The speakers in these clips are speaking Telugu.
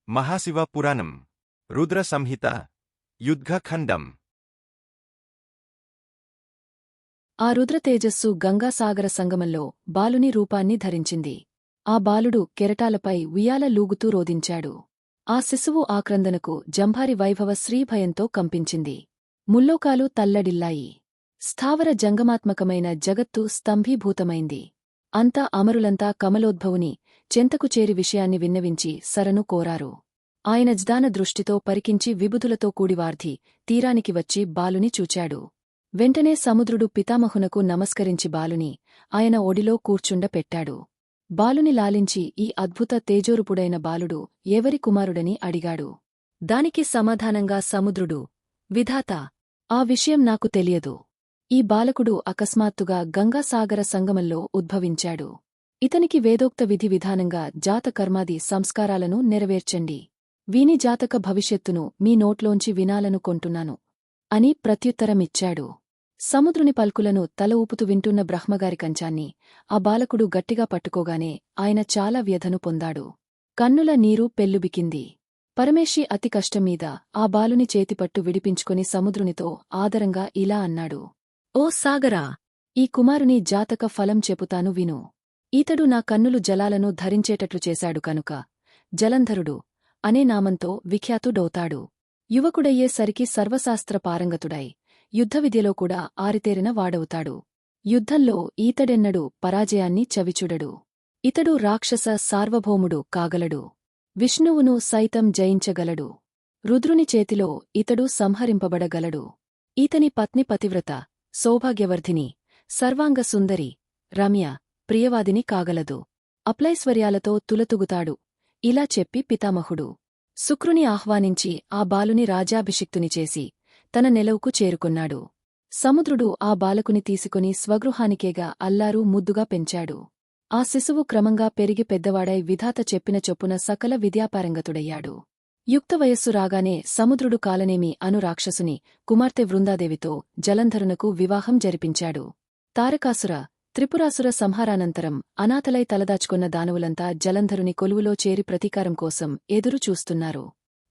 మహాశివ పురాణం రుద్ర సంహిత యుద్ధఖండం. ఆ రుద్రతేజస్సు గంగాసాగర సంగమంలో బాలుని రూపాన్ని ధరించింది. ఆ బాలుడు కెరటాలపై ఉయ్యాల లూగుతూ రోదించాడు. ఆ శిశువు ఆక్రందనకు జంభారి వైభవ శ్రీభయంతో కంపించింది. ముల్లోకాలు తల్లడిల్లాయి. స్థావర జంగమాత్మకమైన జగత్తు స్తంభీభూతమైంది. అంతా అమరులంతా కమలోద్భవుని చెంతకు చేరి విషయాన్ని విన్నవించి శరణు కోరారు. ఆయన జ్ఞాన దృష్టితో పరికించి విబుధులతో కూడివార్ధి తీరానికి వచ్చి బాలుని చూచాడు. వెంటనే సముద్రుడు పితామహునకు నమస్కరించి బాలుని ఆయన ఒడిలో కూర్చుండపెట్టాడు. బాలుని లాలించి ఈ అద్భుత తేజోరుపుడైన బాలుడు ఎవరి కుమారుడని అడిగాడు. దానికి సమాధానంగా సముద్రుడు, విధాతా, ఆ విషయం నాకు తెలియదు. ఈ బాలకుడు అకస్మాత్తుగా గంగాసాగర సంగమంలో ఉద్భవించాడు. ఇతనికి వేదోక్త విధి విధానంగా జాతకర్మాది సంస్కారాలను నెరవేర్చండి. వీని జాతక భవిష్యత్తును మీ నోట్లోంచి వినాలనుకొంటున్నాను అని ప్రత్యుత్తరమిచ్చాడు. సముద్రుని పల్కులను తల ఊపుతూ వింటున్న బ్రహ్మగారి కంచాన్ని ఆ బాలకుడు గట్టిగా పట్టుకోగానే ఆయన చాలా వ్యధను పొందాడు. కన్నుల నీరు పెల్లుబికింది. పరమేశి అతి కష్టంమీద ఆ బాలుని చేతిపట్టు విడిపించుకొని సముద్రునితో ఆదరంగా ఇలా అన్నాడు. ఓ సాగరా! ఈ కుమారుని జాతక ఫలం చెపుతాను విను. ఈతడు నా కన్నులు జలాలను ధరించేటట్లు చేశాడు కనుక జలంధరుడు అనే నామంతో విఖ్యాతుడవుతాడు. యువకుడయ్యేసరికి సర్వశాస్త్ర పారంగతుడై యుద్ధవిద్యలో కూడా ఆరితేరిన వాడవుతాడు. యుద్ధంలో ఈతడెన్నడూ పరాజయాన్ని చవిచుడడు. ఇతడు రాక్షస సార్వభౌముడు కాగలడు. విష్ణువును సైతం జయించగలడు. రుద్రుని చేతిలో ఇతడు సంహరింపబడగలడు. ఈతని పత్ని పతివ్రత, సౌభాగ్యవర్ధిని, సర్వాంగ సుందరి, రమ్య, ప్రియవాదిని కాగలదు. అప్లైశ్వర్యాలతో తులతుగుతాడు. ఇలా చెప్పి పితామహుడు శుక్రుని ఆహ్వానించి ఆ బాలుని రాజాభిషిక్తుని చేసి తన నెలవుకు చేరుకొన్నాడు. సముద్రుడు ఆ బాలకుని తీసుకుని స్వగృహానికేగా అల్లారు ముద్దుగా పెంచాడు. ఆ శిశువు క్రమంగా పెరిగి పెద్దవాడై విధాత చెప్పిన చొప్పున సకల విద్యాపారంగతుడయ్యాడు. యుక్త వయస్సు రాగానే సముద్రుడు కాలనేమి అను రాక్షసుని కుమార్తె వృందాదేవితో జలంధరునకు వివాహం జరిపించాడు. తారకాసుర, త్రిపురాసుర సంహారానంతరం అనాథలై తలదాచుకున్న దానవులంతా జలంధరుని కొలువులో చేరి ప్రతీకారం కోసం ఎదురు చూస్తున్నారు.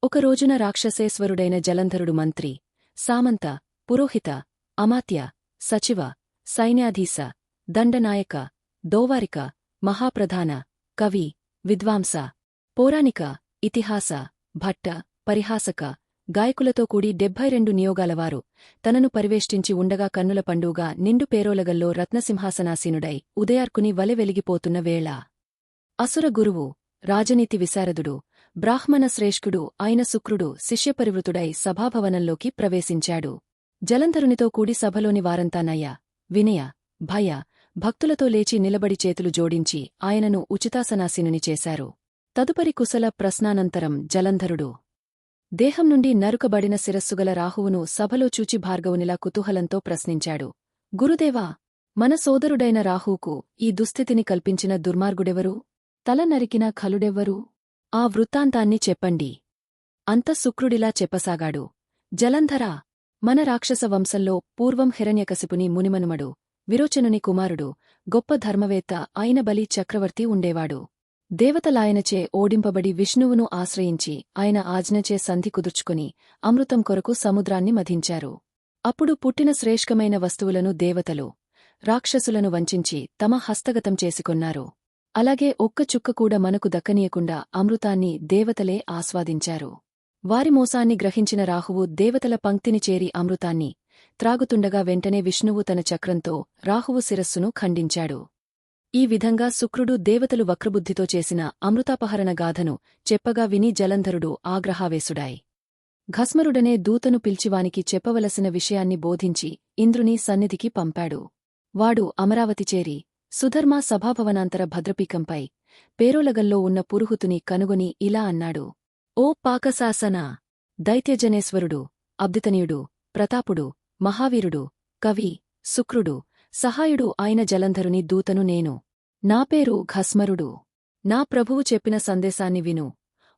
ఒకరోజున రాక్షసేశ్వరుడైన జలంధరుడు మంత్రి, సామంత, పురోహిత, అమాత్య, సచివ, సైన్యాధీశ, దండనాయక, దోవారిక, మహాప్రధాన, కవి, విద్వాంస, పౌరాణిక, ఇతిహాస, భట్ట, పరిహాసక, గాయకులతో కూడి 72 నియోగాలవారు తనను పరివేష్టించి ఉండగా కన్నుల పండుగా నిండు పేరోలగల్లో రత్నసింహాసనాసీనుడై ఉదయార్కుని వలె వెలిగిపోతున్న వేళ అసుర గురువు, రాజనీతి విశారదుడు, బ్రాహ్మణ శ్రేష్ఠుడు అయిన శుక్రుడు శిష్యపరివృతుడై సభాభవనంలోకి ప్రవేశించాడు. జలంధరునితో కూడి సభలోని వారంతా నయ, వినయ, భయ, భక్తులతో లేచి నిలబడి చేతులు జోడించి ఆయనను ఉచితాసనాసీనుని చేశారు. తదుపరి కుశల ప్రశ్నానంతరం జలంధరుడు దేహం నుండి నరుకబడిన శిరస్సుగల రాహువును సభలో చూచి భార్గవునిలా కుతూహలంతో ప్రశ్నించాడు. గురుదేవా, మన సోదరుడైన రాహువుకు ఈ దుస్థితిని కల్పించిన దుర్మార్గుడెవరు? తల నరికిన ఖలుడెవ్వరు? ఆ వృత్తాంతాన్ని చెప్పండి. అంత శుక్రుడిలా చెప్పసాగాడు. జలంధరా, మన రాక్షస వంశంలో పూర్వం హిరణ్యకశిపుని మునిమనుమడు, విరోచనుని కుమారుడు, గొప్ప ధర్మవేత్త అయిన బలి చక్రవర్తి ఉండేవాడు. దేవతలాయనచే ఓడింపబడి విష్ణువును ఆశ్రయించి ఆయన ఆజ్ఞచే సంధి కుదుర్చుకుని అమృతం కొరకు సముద్రాన్ని మధించారు. అప్పుడు పుట్టిన శ్రేష్ఠమైన వస్తువులను దేవతలు, రాక్షసులను వంచించి తమ హస్తగతం చేసుకొన్నారు. అలాగే ఒక్క చుక్క కూడా మనకు దక్కనీయకుండా అమృతాన్ని దేవతలే ఆస్వాదించారు. వారి మోసాన్ని గ్రహించిన రాహువు దేవతల పంక్తిని చేరి అమృతాన్ని త్రాగుతుండగా వెంటనే విష్ణువు తన చక్రంతో రాహువు శిరస్సును ఖండించాడు. ఈ విధంగా శుక్రుడు దేవతలు వక్రబుద్ధితో చేసిన అమృతాపహరణ గాథను చెప్పగా విని జలంధరుడు ఆగ్రహావేశుడాయ్ ఘస్మరుడనే దూతను పిల్చివానికి చెప్పవలసిన విషయాన్ని బోధించి ఇంద్రుని సన్నిధికి పంపాడు. వాడు అమరావతి చేరి సుధర్మా సభాభవనాంతర భద్రపీకంపై పేరోలగల్లో ఉన్న పురుహుతుని కనుగొని ఇలా అన్నాడు. ఓ పాకశాసనా! దైత్యజనేశ్వరుడు, అబ్దితనీయుడు, ప్రతాపుడు, మహావీరుడు, కవి, శుక్రుడు, సహాయుడు అయిన జలంధరుని దూతను నేను. నా పేరు ఘస్మరుడు. నా ప్రభువు చెప్పిన సందేశాన్ని విను.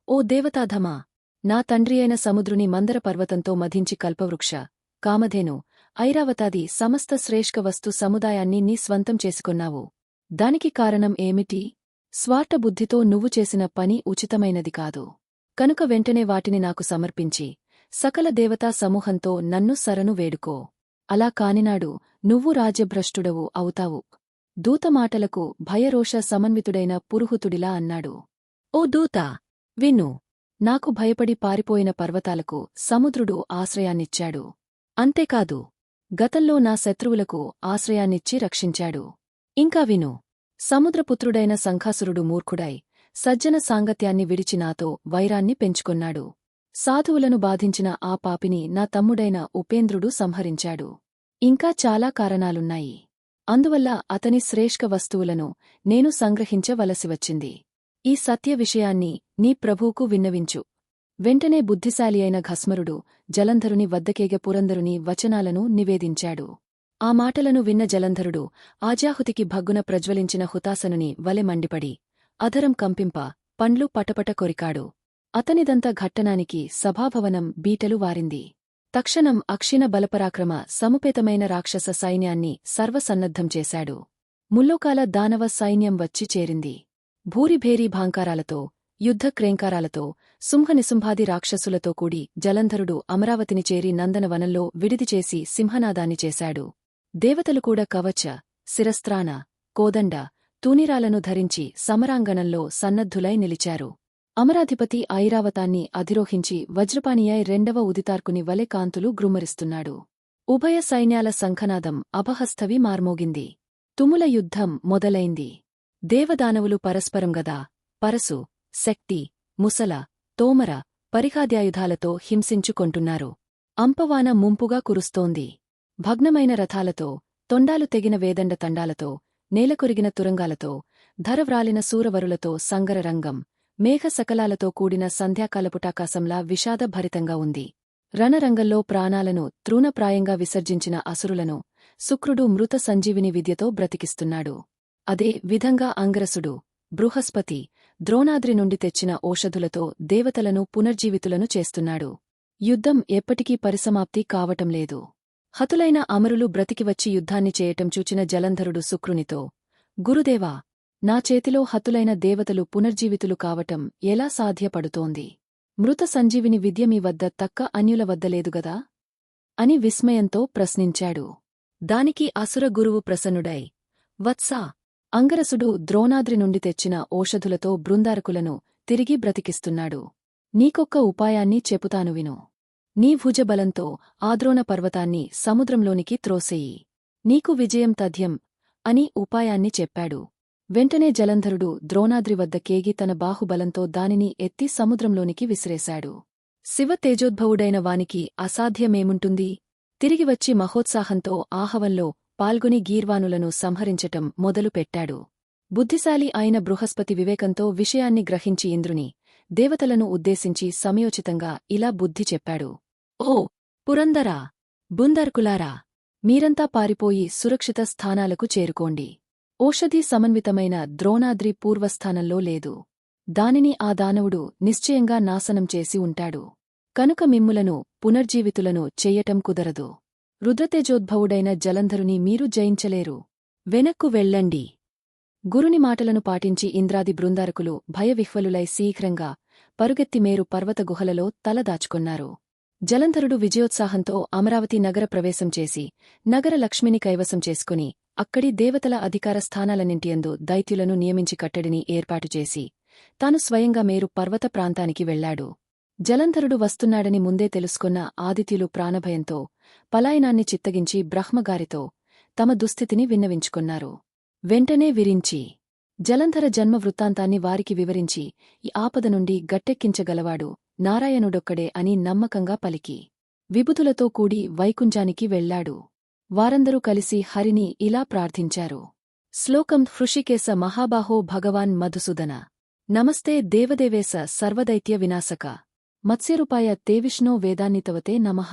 ఓ దేవతాధమా! నా తండ్రియైన సముద్రుని మందర పర్వతంతో మధించి కల్పవృక్ష, కామధేను, ఐరావతాది సమస్త శ్రేష్ఠ వస్తు సముదాయాన్ని నీ స్వంతం చేసుకొన్నావు. దానికి కారణం ఏమిటి? స్వార్థబుద్ధితో నువ్వు చేసిన పని ఉచితమైనది కాదు. కనుక వెంటనే వాటిని నాకు సమర్పించి సకల దేవతా సమూహంతో నన్ను శరణు వేడుకో. అలా కానినాడు నువ్వు రాజ్యభ్రష్టుడవు అవుతావు. దూత మాటలకు భయరోష సమన్వితుడైన పురుహుతుడిలా అన్నాడు. ఓ దూతా! విను. నాకు భయపడి పారిపోయిన పర్వతాలకు సముద్రుడు ఆశ్రయాన్నిచ్చాడు. అంతేకాదు, గతంలో నా శత్రువులకు ఆశ్రయాన్నిచ్చి రక్షించాడు. ఇంకా విను. సముద్రపుత్రుడైన శంఖాసురుడు మూర్ఖుడై సజ్జన సాంగత్యాన్ని విడిచి నాతో వైరాన్ని పెంచుకొన్నాడు. సాధువులను బాధించిన ఆ పాపిని నా తమ్ముడైన ఉపేంద్రుడు సంహరించాడు. ఇంకా చాలా కారణాలున్నాయి. అందువల్ల అతని శ్రేష్ఠ వస్తువులను నేను సంగ్రహించవలసివచ్చింది. ఈ సత్య విషయాన్ని నీ ప్రభువుకు విన్నవించు. వెంటనే బుద్ధిశాలి అయిన ఘస్మరుడు జలంధరుని వద్దకేగ పురందరుని వచనాలను నివేదించాడు. ఆ మాటలను విన్న జలంధరుడు ఆజాహుతికి భగ్గున ప్రజ్వలించిన హుతాసనుని వలె మండిపడి అధరం కంపింప పండ్లు పటపట కొరికాడు. అతనిదంత ఘట్టనానికి సభాభవనం బీటలు వారింది. తక్షణం అక్షిణ బలపరాక్రమ సముపేతమైన రాక్షస సైన్యాన్ని సర్వసన్నద్ధం చేశాడు. ముల్లోకాల దానవ సైన్యం వచ్చి చేరింది. భూరిభేరీ భాంకారాలతో, యుద్ధ క్రేంకారాలతో, సింహనిశుంభాది రాక్షసులతో కూడి జలంధరుడు అమరావతిని చేరి నందనవనంలో విడిదిచేసి సింహనాదాన్ని చేశాడు. దేవతలు కూడా కవచ, శిరస్త్రాణ, కోదండ, తూనిరాలను ధరించి సమరాంగణంలో సన్నద్ధులై నిలిచారు. అమరాధిపతి ఐరావతాన్ని అధిరోహించి వజ్రపాణియై రెండవ ఉదితార్కుని వలె కాంతులు గ్రుమ్మరిస్తున్నాడు. ఉభయ సైన్యాల శంఖనాదం అభహస్థవి మార్మోగింది. తుముల యుద్ధం మొదలైంది. దేవదానవులు పరస్పరం గదా, పరసు, శక్తి, ముసల, తోమర, పరిహాద్యాయుధాలతో హింసించుకొంటున్నారు. అంపవాన ముంపుగా కురుస్తోంది. భగ్నమైన రథాలతో, తొండాలు తెగిన వేదండ తండాలతో, నేలకొరిగిన తురంగాలతో, ధరవ్రాలిన సూరవరులతో సంగరరంగం, మేఘసకలాలతో కూడిన సంధ్యాకాలపుటాకాశంలా విషాదభరితంగా ఉంది. రణరంగంలో ప్రాణాలను తృణప్రాయంగా విసర్జించిన అసురులను శుక్రుడు మృత సంజీవిని విద్యతో బ్రతికిస్తున్నాడు. అదే విధంగా అంగరసుడు, బృహస్పతి, ద్రోణాద్రి నుండి తెచ్చిన ఓషధులతో దేవతలను పునర్జీవితులను చేస్తున్నాడు. యుద్ధం ఎప్పటికీ పరిసమాప్తి కావటంలేదు. హతులైన అమరులు బ్రతికివచ్చి యుద్ధాన్ని చేయటం చూచిన జలంధరుడు శుక్రునితో, గురుదేవా, నా చేతిలో హతులైన దేవతలు పునర్జీవితులు కావటం ఎలా సాధ్యపడుతోంది? మృత సంజీవిని విద్య మీ వద్ద తక్క అన్యుల వద్దలేదుగదా? అని విస్మయంతో ప్రశ్నించాడు. దానికి అసుర గురువు ప్రసన్నుడై, వత్సా, అంగరసుడు ద్రోణాద్రి నుండి తెచ్చిన ఓషధులతో బృందారకులను తిరిగి బ్రతికిస్తున్నాడు. నీకొక్క ఉపాయాన్ని చెపుతాను విను. నీ భుజబలంతో ఆద్రోణ పర్వతాన్ని సముద్రంలోనికి త్రోసెయ్యి. నీకు విజయం తథ్యం అని ఉపాయాన్ని చెప్పాడు. వెంటనే జలంధరుడు ద్రోణాద్రి వద్ద కేగి తన బాహుబలంతో దానిని ఎత్తి సముద్రంలోనికి విసిరేశాడు. శివతేజోద్భవుడైన వానికి అసాధ్యమేముంటుంది? తిరిగివచ్చి మహోత్సాహంతో ఆహవంలో పాల్గొని గీర్వానులను సంహరించటం మొదలుపెట్టాడు. బుద్ధిశాలి అయిన బృహస్పతి వివేకంతో విషయాన్ని గ్రహించి ఇంద్రుని, దేవతలను ఉద్దేశించి సమయోచితంగా ఇలా బుద్ధి చెప్పాడు. ఓ పురందరా, బుందర్కులారా, మీరంతా పారిపోయి సురక్షిత స్థానాలకు చేరుకోండి. ఓషధి సమన్వితమైన ద్రోణాద్రి పూర్వస్థానంలో లేదు. దానిని ఆ దానవుడు నిశ్చయంగా నాశనం చేసి ఉంటాడు. కనుక మిమ్ములను పునర్జీవితులను చెయ్యటం కుదరదు. రుద్రతేజోద్భవుడైన జలంధరుని మీరు జయించలేరు. వెనక్కు వెళ్ళండి. గురుని మాటలను పాటించి ఇంద్రాది బృందారకులు భయవిహ్వలులై శీఘ్రంగా పరుగెత్తి మేరు పర్వత గుహలలో తలదాచుకొన్నారు. జలంధరుడు విజయోత్సాహంతో అమరావతి నగర ప్రవేశం చేసి నగర లక్ష్మిని కైవసం చేసుకుని అక్కడి దేవతల అధికార స్థానాలన్నింటియందు దైత్యులను నియమించి కట్టడిని ఏర్పాటుచేసి తాను స్వయంగా మేరు పర్వత ప్రాంతానికి వెళ్లాడు. జలంధరుడు వస్తున్నాడని ముందే తెలుసుకొన్న ఆదిత్యులు ప్రాణభయంతో పలాయనాన్ని చిత్తగించి బ్రహ్మగారితో తమ దుస్థితిని విన్నవించుకొన్నారు. వెంటనే విరించి జలంధర జన్మ వృత్తాంతాన్ని వారికి వివరించి ఈ ఆపద నుండి గట్టెక్కించగలవాడు నారాయణుడొక్కడే అని నమ్మకంగా పలికి విభుతులతో కూడి వైకుంఠానికి వెళ్లాడు. వారందరూ కలిసి హరిని ఇలా ప్రార్థించారు. శ్లోకం హృషికేశ మహాబాహో భగవాన్ మధుసూదన నమస్తే దేవదేవేశ సర్వదైత్య వినాశక మత్స్యరూపాయ తే విష్ణో వేదాన్నితవతే నమః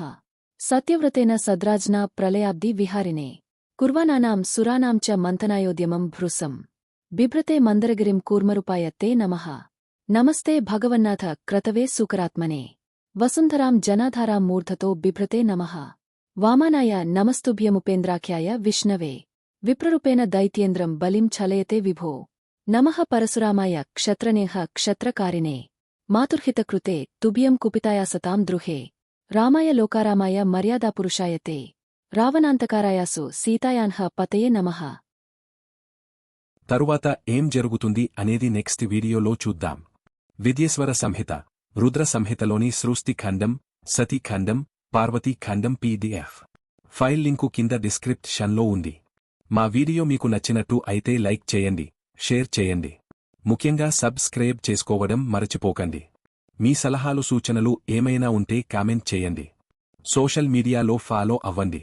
సత్యవ్రతేన సద్రాజ్నా ప్రళయాబ్ది విహారినే కుర్వానానాం సురానాం చ మంతనాయోద్యమం భృసం బిభ్రతే మందరగిరిం కూర్మరూపాయ తే నమః నమస్తే భగవన్నాథ క్రతవే సూకరాత్మనే వసుంధరాం జనాధారాం మూర్ధతో బిభ్రతే నమః వామానాయ నమస్తుభ్యముపేంద్రాఖ్యాయ విష్ణవే విప్రరూపేణ దైత్యేంద్రం బలిం ఛలయతే విభో నమః పరశురామాయ క్షత్రనేహ క్షత్రకారిణే మాతుర్హితకృతే తుభ్యం కుపితాయా సతాం ద్రుహే రామాయ లోకారామాయ మర్యాదాపురుషాయతే రావణాంతకారాయాసు సీతాయాన్హ పతయే నమః. తరువాత ఏం జరుగుతుంది అనేది నెక్స్ట్ వీడియోలో చూద్దాం. విద్యేశ్వర సంహిత, రుద్ర సంహితలోని సృష్టి ఖండం, సతీ ఖండం, పార్వతీ ఖండం పీడీఎఫ్ ఫైల్ లింకు కింద డిస్క్రిప్షన్లో ఉంది. మా వీడియో మీకు నచ్చినట్టు అయితే లైక్ చేయండి, షేర్ చేయండి. ముఖ్యంగా సబ్స్క్రైబ్ చేసుకోవడం మరచిపోకండి. మీ సలహాలు సూచనలు ఏమైనా ఉంటే కామెంట్ చేయండి. సోషల్ మీడియాలో ఫాలో అవ్వండి.